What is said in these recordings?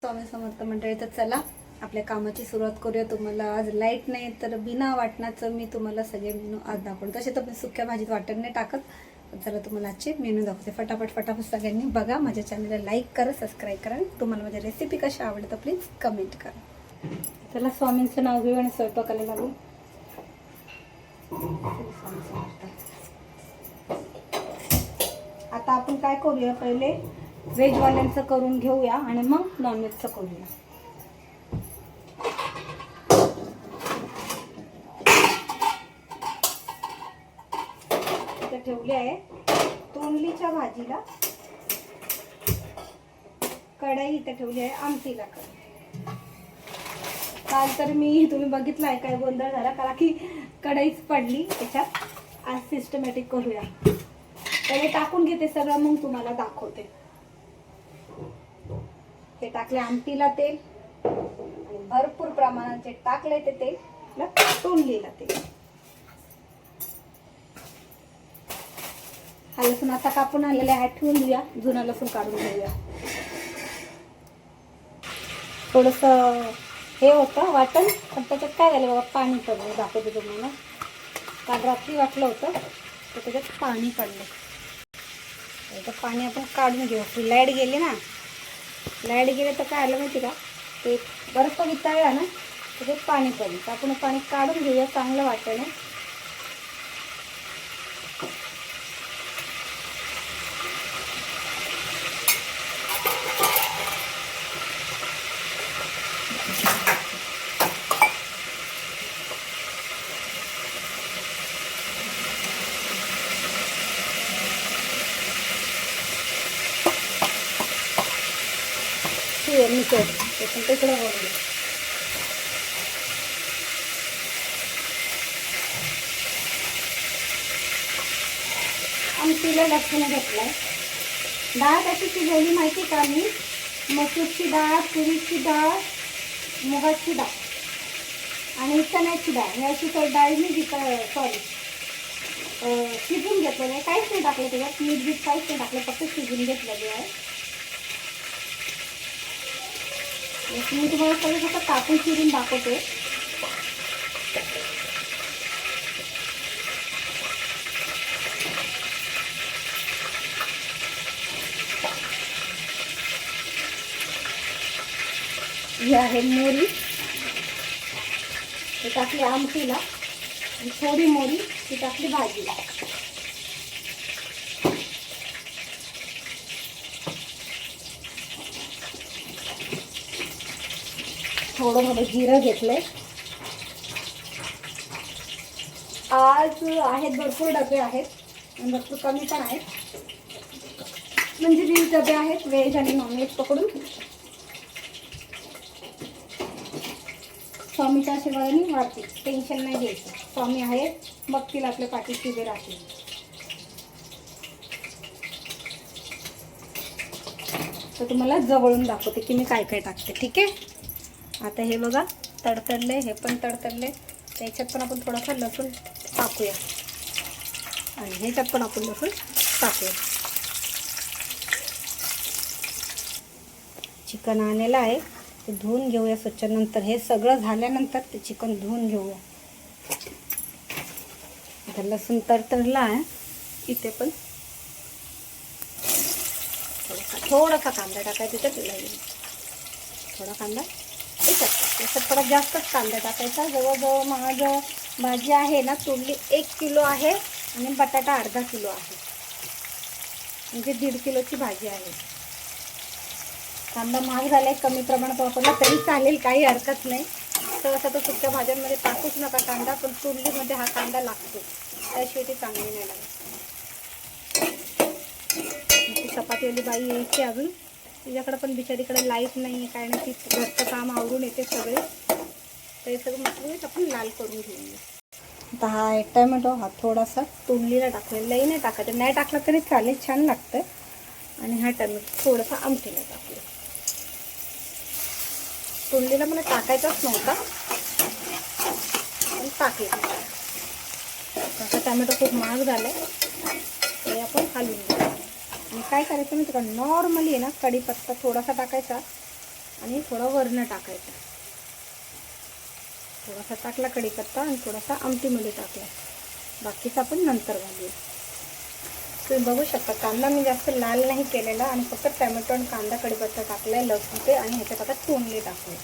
स्वामी समर्थ मंडळी. तर चला आपल्या कामाची सुरुवात करूया. तुम्हाला आज लाईट नाही तर बिना वाटणाचं मी तुम्हाला सगळे मेनू आज दाखवतो. तसे तर मी सुक्या भाजीत वाटण नाही टाकत, पण चला तुम्हाला आजचे मेनू दाखवते. फटाफट सगळ्यांनी बघा. माझ्या चॅनलला लाईक करा, सबस्क्राईब करा. तुम्हाला माझ्या रेसिपी कशा आवडतं प्लीज कमेंट करा. चला स्वामींचं नाव घेऊ आणि स्वयंपाकाला लागू. आता आपण काय करूया, पहिले व्हेजवाल्यांचं करून घेऊया आणि मग नॉनव्हेजचं करूया. इथे ठेवली आहे तोंडलीच्या भाजीला कढई. इथे ठेवली आहे आमटीला कढई. काल तर तुम्ही बघितलं आहे काय गोंधळ झाला, कारण की कढईच पडली त्याच्यात. आज सिस्टमॅटिक करूया. पहिले टाकून घेते सगळं, मग तुम्हाला दाखवते. हे टाकले आमटीला तेल आणि भरपूर प्रमाणात जे टाकले ते तेल तोंडलीला तेल. हा लसूण आता कापून आलेला आहे, ठेवून देऊया. जुना लसूण काढून घेऊया. थोडस हे होतं वाटण, पण त्याच्यात काय झालं बाबा, पाणी पडलं. दाखवते तुम्हाला. काल रात्री वाटलं होतं तर त्याच्यात पाणी पडलं. तर पाणी आपण काढून घेऊ. लाईट गेली ना, लाईट गेले तर काय आलं माहिती का, ते बर्फ वितळला ना त्याच्यात पाणी पडलं. तर आपण पाणी काढून घेऊया चांगलं वाटण. तिकडे बोलू. आमटीला लसूण घेतलाय. डाळ कशी शिजवली माहिती का मी? मसूरची डाळ, तुरीची डाळ, मुगाची डाळ आणि चण्याची डाळ याची तर डाळ मी शिजून घेतलेलं आहे. काहीच नाही टाकलं त्याच्यात, मीठ बीठ काहीच नाही टाकलं, फक्त शिजून घेतलेली आहे. मी तुम्हाला सगळं फक्त कापून चिरून दाखवते. ही आहे मोरी, ही टाकली आमटीला. थोडी मोरी ही टाकली भाजीला. थोडं मध्ये जिरं घेतलंय. आज आहेत भरपूर डबे आहेत आणि भरपूर कमी पण आहेत. म्हणजे 20 डबे आहेत व्हेज आणि नॉनव्हेज पकडून. स्वामीच्या आशीर्वादाने वाढतील, टेन्शन नाही घ्यायचं. स्वामी आहेत, बघतील आपल्या पाठीशी उभे राहतील. तर तुम्हाला जवळून दाखवते की मी काय काय टाकते. ठीक आहे. आता हे बघा तडतडले, हे पण तडतडले. त्याच्यात पण आपण थोडासा लसूण टाकूया आणि ह्याच्यात पण आपण लसूण टाकूया. चिकन आणलेलं आहे, ते धुवून घेऊया स्वच्छ. नंतर हे सगळं झाल्यानंतर ते चिकन धुवून घेऊया. आता लसूण तडतडला आहे. इथे पण थोडासा कांदा टाकायचा. त्याच्यात थोडा कांदा त्याच्यात थोडा जास्तच कांदा टाकायचा. जवळजवळ माझं भाजी आहे ना तोडली 1 किलो आहे आणि बटाटा अर्धा किलो आहे, म्हणजे 1.5 किलोची भाजी आहे. कांदा महाग झाला आहे, कमी प्रमाणात वापरला तरी चालेल, काही हरकत नाही. सहसा तर सुक्या भाज्यांमध्ये टाकूच नका कांदा, पण तोडलीमध्ये हा कांदा लागतो, त्याशिवाय ती चांगली नाही लागत. ती चपातीवाली बाई यायची अजून, तिच्याकडे पण बिचारीकडे लाईट नाही आहे, काय नाही. ती घरचं काम आवरून येते सगळे. तर हे सगळं मस्त आपण लाल करून घेऊया. आता हा एक टॅमॅटो हा थोडासा तोडलीला टाकलेला, लई नाही टाकायचं, नाही टाकलं तरी चालेल, छान लागतं. आणि हा टॅमॅटो थोडासा आमटीला टाकूया. तोडलीला मला टाकायचाच नव्हता पण टाकला. आता टॅमॅटो खूप महाग झाला आहे, ते आपण घालून घेऊ. आणि काय करायचं माहिती का, नॉर्मली आहे ना कढीपत्ता थोडासा टाकायचा आणि थोडं वरण टाकायचं. थोडासा टाकला कढीपत्ता आणि थोडासा आमटीमध्ये टाकला. बाकीचं आपण नंतर घालूया. तुम्ही बघू शकता कांदा मी जास्त लाल नाही केलेला आणि फक्त टोमॅटो आणि कांदा कढीपत्ता टाकलाय, लसूण ते, आणि ह्याच्यात आता तोंडली टाकले.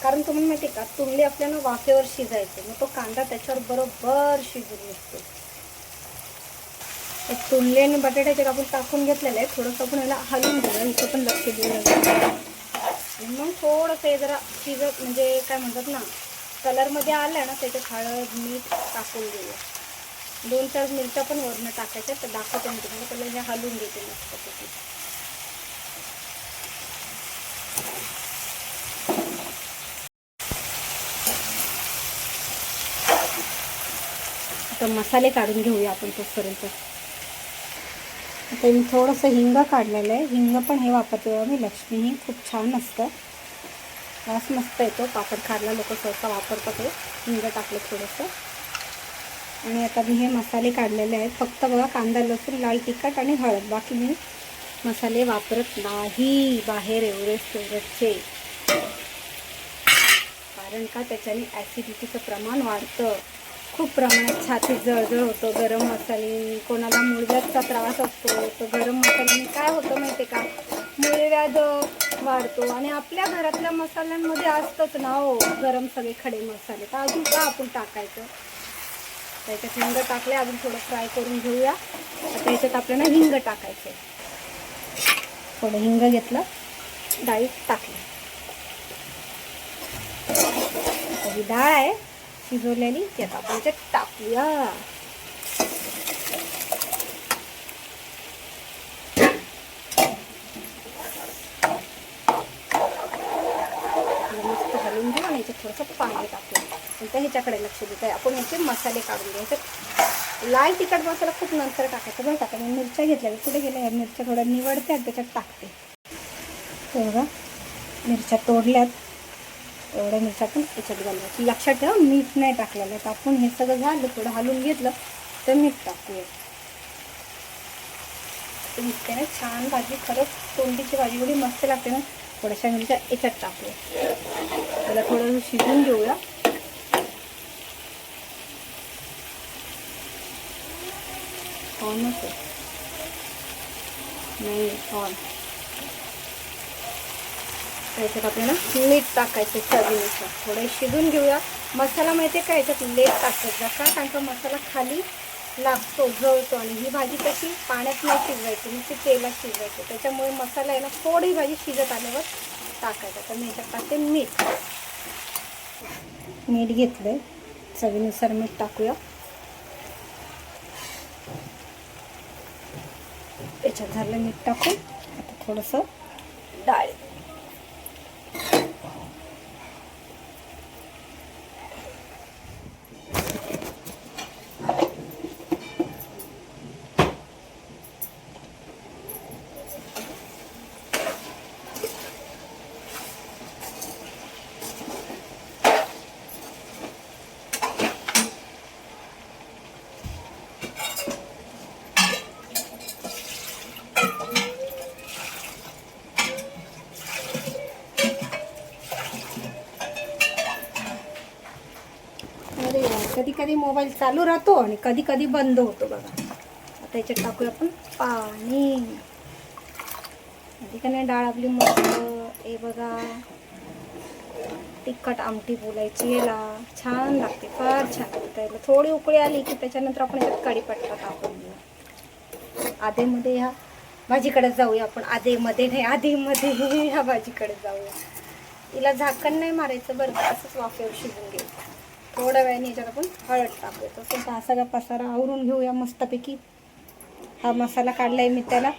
कारण तुम्हाला माहिती आहे का, तोंडली आपल्याला वाफेवर शिजायचे, मग तो कांदा त्याच्यावर बरोबर शिजून निघतो. एक तोंडली आणि बटाट्याचे आपण टाकून घेतलेलं आहे. थोडंसं आपण याला हलवून घेऊया, इथं पण लक्ष देऊया. आणि मग थोडंसं हे जरा शिजत म्हणजे काय म्हणतात ना, कलरमध्ये आलं ना, त्याच्यात हळद मीठ टाकून घेऊया. 2-4 मिरच्या पण वरण टाकायच्या. तर दाखवते मी तुम्हाला. पहिलं हे हलवून घेते मस्तपैकी. आता मसाले काढून घेऊया आपण तोपर्यंत. आता मी थोडंसं हिंग काढलेलं आहे. हिंग पण हे वापरते मी, लक्ष्मी हिंग, खूप छान असतं, वास मस्त येतो. पापड खारला लोक सहसा वापरतात हे हिंग टाकलं थोडंसं. आणि आता मी हे मसाले काढलेले आहेत. फक्त बघा कांदा लसूण लाल तिखट आणि हळद, बाकी मी मसाले वापरत नाही बाहेर एव्हरेस्टचे. कारण का त्याच्याने ॲसिडिटीचं प्रमाण वाढतं. खूप प्रमाणात छातीत जळजळ होतं. गरम मसाले, कोणाला मूळव्याधचा त्रास असतो तर गरम मसाल्याने काय होतं माहिती आहे का, मूळव्याध वाढतो. आणि आपल्या घरातल्या मसाल्यांमध्ये असतंच ना हो गरम सगळे खडे मसाले, तर अजून का आपण टाकायचं. त्याच्यात हिंग टाकले, अजून थोडं फ्राय करून घेऊया. आता याच्यात आपल्याला हिंग टाकायचं आहे. थोडं हिंग घेतलं, डाळीत टाकलं. आता ही डाळ आहे शिजवलेली, त्यात आपण याच्यात टाकूया. मस्त घालून घेऊ आणि याच्यात थोडंसं पाणी टाकूया. नंतर ह्याच्याकडे लक्ष देत आहे आपण. याचे मसाले काढून घ्यायचे. लाल तिखट मसाला खूप नंतर टाकायचा बरं का. मी मिरच्या घेतल्या, कुठे गेल्या मिरच्या, थोड्या निवडते आणि त्याच्यात टाकते. तर बघा मिरच्या तोडल्यात, एवढ्या मिरच्या पण याच्यात घालायची. लक्षात ठेवा मीठ नाही टाकलेलं. तर आपण हे सगळं झालं, थोडं हलवून घेतलं तर मीठ टाकूया. नुसते ना छान भाजी, खरंच तोंडीची भाजी एवढी मस्त लागते ना. थोड्याशा मिरच्या याच्यात टाकूया. त्याला थोडं शिजवून घेऊया. ऑनच आहे नाही ऑन. त्याच्यात आपल्याला मीठ टाकायचं चवीनुसार. थोडं शिजून घेऊया. मसाला माहिती आहे का याच्यात लेट टाकायचा का, कारण का मसाला खाली लागतो, जळतो. आणि ही भाजी कशी पाण्यात नाही शिजवायची, नुसती तेलात शिजवायची. त्याच्यामुळे मसाला आहे ना थोडी भाजी शिजत आल्यावर टाकायचा. तर मी याच्यात टाकते मीठ. मीठ घेतलंय, चवीनुसार मीठ टाकूया. याच्यात झालं मीठ टाकून. आता थोडंसं डाळ, कधी कधी मोबाईल चालू राहतो आणि कधी कधी बंद होतो बघा. आता याच्यात टाकूया आपण पाणी. कधी नाही डाळ आपली मस्त हे बघा, तिखट आमटी बोलायची याला, छान लागते, फार छान लागते. थोडी उकळी आली की त्याच्यानंतर आपण याच्यात कढीपत्ता टाकून घेऊ. आधीमध्ये ह्या भाजीकडे जाऊया आपण. आधीमध्ये नाही, आधीमध्ये ह्या भाजीकडे जाऊया. हिला झाकण नाही मारायचं बरं, असंच वाफेवर शिजून घेऊ. थोड्या वेळाने याच्यात आपण हळद टाकूया. तसं हा सगळा पसारा आवरून घेऊया मस्तपैकी. हा मसाला काढलाय मी त्याला.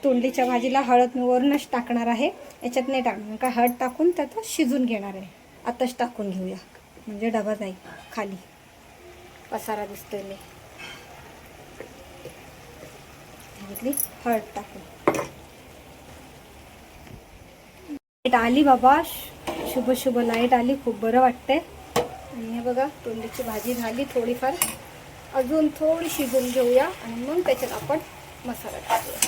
तोंडलीच्या भाजीला हळद मी वरूनच टाकणार आहे, याच्यात नाही टाकणार का, हळद टाकून त्यात शिजून घेणार आहे. आताच टाकून घेऊया म्हणजे डबा जाईल खाली. पसारा दिसतोय मी घेतली हळद टाकून. लाईट आली बाबा, शुभ शुभ लाईट आली, खूप बरं वाटतंय. आणि हे बघा तोंडलीची भाजी झाली थोडीफार, अजून थोडी शिजून घेऊया आणि मग त्याच्यात आपण मसाला टाकूया.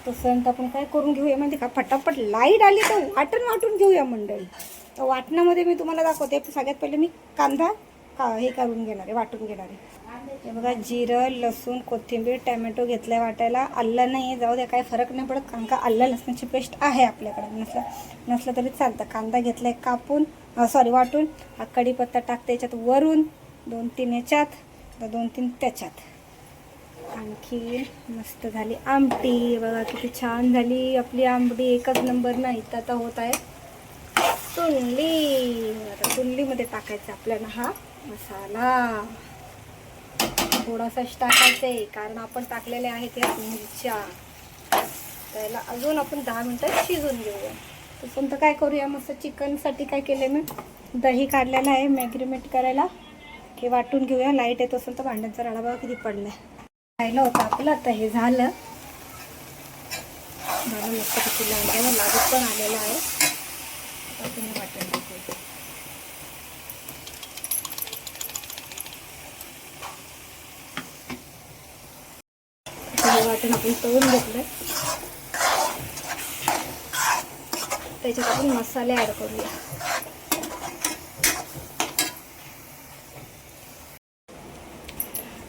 तसं आपण काय करून घेऊया म्हणजे का, फटाफट लाईट आली तर वाटून घेऊया मंडळी. तर वाटणामध्ये मी तुम्हाला दाखवते. सगळ्यात पहिले मी कांदा हे करून घेणार आहे, वाटून घेणार आहे. हे बघा, जिरं, लसूण, कोथिंबीर, टॅमॅटो घेतलाय वाटायला. आलं नाही, जाऊ द्या, काही फरक नाही पडत, कारण का आलं लसणाची पेस्ट आहे आपल्याकडे. नसलं तरी चालतं. कांदा घेतलाय कापून, वाटून. हा कढीपत्ता टाकते याच्यात वरून, 2-3 याच्यात, 2-3 त्याच्यात. आणखी मस्त झाली आमटी. बघा किती छान झाली आपली आमटी, एकच नंबर. नाही तर आता होत आहे तुंडली. आता तुंडलीमध्ये टाकायचा आपल्याला हा मसाला. थोडासाच टाकायचा आहे, कारण आपण टाकलेले आहेत या मिरच्या. त्याला अजून आपण 10 मिनटं शिजून घेऊया. तसं तर काय करूया, मस्त चिकनसाठी काय केले मी, दही काढलेलं आहे मॅग्रिनेट करायला. हे वाटून घेऊया. लाईट येत असेल तर भांड्यांचा राडा बघा किती पडलाय. राहिलं होतं आपलं, आता हे झालं. मस्त किती लागलं, लागत पण आलेलं आहे. वाटून आपण तळून घेतलं. त्याच्यात आपण मसाले ॲड करूया.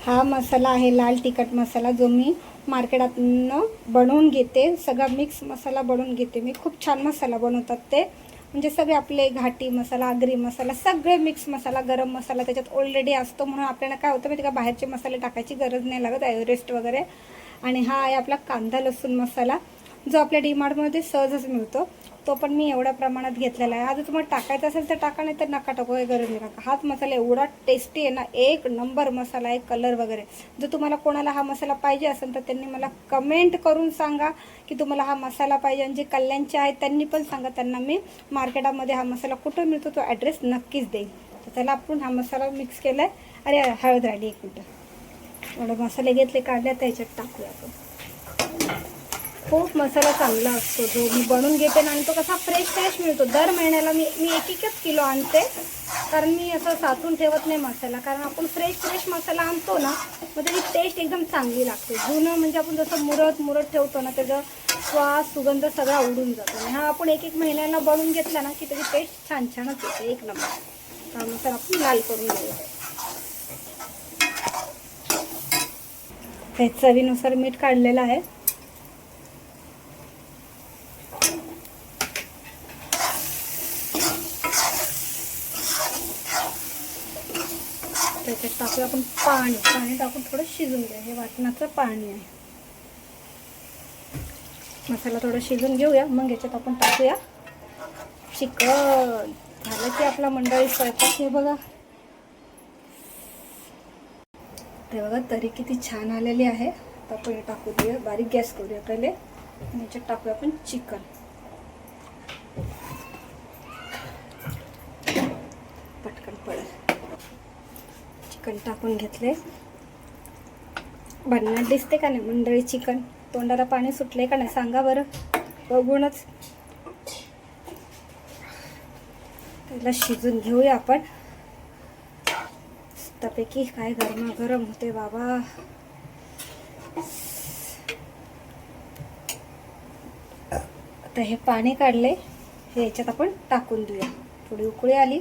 हा मसाला आहे लाल तिखट मसाला, जो मी मार्केटातनं बनवून घेते. सगळा मिक्स मसाला बनवून घेते मी. खूप छान मसाला बनवतात ते. म्हणजे सगळे आपले घाटी मसाला, आगरी मसाला, सगळे मिक्स मसाला, गरम मसाला त्याच्यात ऑलरेडी असतो. म्हणून आपल्याला काय होतं माहिती का, बाहेरचे मसाले टाकायची गरज नाही लागत, एव्हरेस्ट वगैरे. आणि हा आहे आपला कांदा लसूण मसाला, जो आपल्या डीमार्टमध्ये सहजच मिळतो. तो पण मी एवढ्या प्रमाणात घेतलेला आहे. आता तुम्हाला टाकायचा असेल तर टाका, नाही तर नका टाकू, काही गरज नाही. हाच मसाला एवढा टेस्टी आहे ना, एक नंबर मसाला आहे. कलर वगैरे, जर तुम्हाला कोणाला हा मसाला पाहिजे असेल तर त्यांनी मला कमेंट करून सांगा की तुम्हाला हा मसाला पाहिजे. आणि जे कल्याणचे आहेत त्यांनी पण सांगा, त्यांना मी मार्केटामध्ये हा मसाला कुठं मिळतो तो ॲड्रेस नक्कीच देईन. तर त्याला आपण हा मसाला मिक्स केला आहे. अरे हळद राहिली, 1 मिनटं. एवढे मसाले घेतले, काढले, त्याच्यात टाकूया आपण. खूप मसाला चांगला असतो जो मी बनवून घेते ना, आणि तो कसा फ्रेश मिळतो. दर महिन्याला मी 1-1 किलो आणते, कारण मी असं साठवून ठेवत नाही मसाला. कारण आपण फ्रेश मसाला आणतो ना, मग त्याची टेस्ट एकदम चांगली लागते. जुनं म्हणजे आपण जसं मुरत ठेवतो ना, त्याचा स्वाद सुगंध सगळा उडून जातो. आणि हा आपण 1-1 महिन्याला बनवून घेतला ना की त्याची टेस्ट छानच येते, 1 नंबर. हा मसाला आपण लाल करून घेऊया. ते चवीनुसार मीठ काढलेलं आहे. त्याच्यात टाकूया आपण पाणी टाकून थोडं शिजून घ्या. हे वाटणाचं पाणी आहे. मसाला थोडं शिजून घेऊया, मग याच्यात आपण टाकूया चिकन. झालं की आपला मंडळी स्वयंपाक. हे बघा, ते बघा तरी किती छान आलेली आहे. तर आपण हे टाकू देऊया, बारीक गॅस करूया पहिले. आणि याच्यात टाकूया आपण चिकन. पटकन पडेल. चिकन टाकून घेतले. भन्नाट दिसते का नाही मंडळी चिकन? तोंडाला पाणी सुटले का नाही सांगा बरं, बघूनच. त्याला शिजून घेऊया आपण मस्तपैकी. काय गरमागरम होते बाबा. आता हे पाणी काढले, हे याच्यात आपण टाकून देऊया. थोडी उकळी आली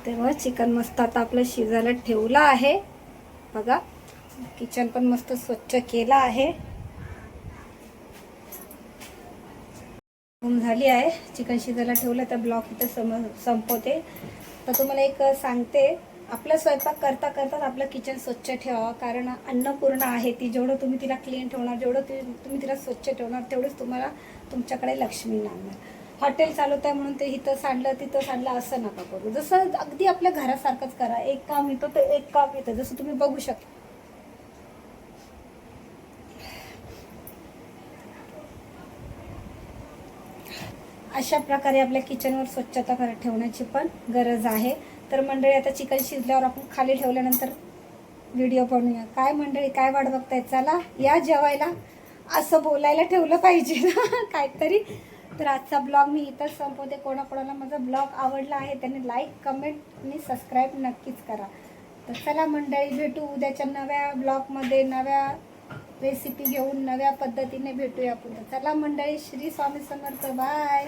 तेव्हा चिकन मस्त आता आपलं शिजायला ठेवलं आहे. बघा, किचन पण मस्त स्वच्छ केला आहे. झाली आहे. चिकन शिजायला ठेवलं तर ब्लॉग इथं संपवते. तर तुम्हाला एक सांगते, आपला स्वयंपाक करता करताच आपलं किचन स्वच्छ ठेवा. कारण अन्नपूर्णा आहे ती. जेवढं तुम्ही तिला क्लीन ठेवणार, जेवढं तुम्ही तिला स्वच्छ ठेवणार, तेवढंच तुम्हाला तुमच्याकडे लक्ष्मी लागणार. हॉटेल चालवत आहे म्हणून ते इथं सांडलं तिथं सांडलं असं नका करू. जसं अगदी आपल्या घरासारखंच करा. एक काम येतं तर एक काम येतं, जसं तुम्ही बघू शकता. अशा प्रकारे आपल्या किचनवर स्वच्छता ठेवण्याची पण गरज आहे. तर मंडळी, आता चिकन शिजल्यावर आपण खाली ठेवल्यानंतर व्हिडिओ बनवूया. काय मंडळी, काय वाट बघताय? चला या जेवायला. असं बोलायला ठेवलं पाहिजे ना काहीतरी. तर आजचा ब्लॉग मी इथंच संपवते. कोणाकोणाला माझा ब्लॉग आवडला आहे त्यांनी लाईक, कमेंट आणि सबस्क्राईब नक्कीच करा. तर चला मंडळी, भेटू उद्याच्या नव्या ब्लॉगमध्ये, नव्या रेसिपी घेऊन नव्या पद्धतीने भेटूया पुन्हा. चला मंडळी, श्री स्वामी समर्थ. बाय.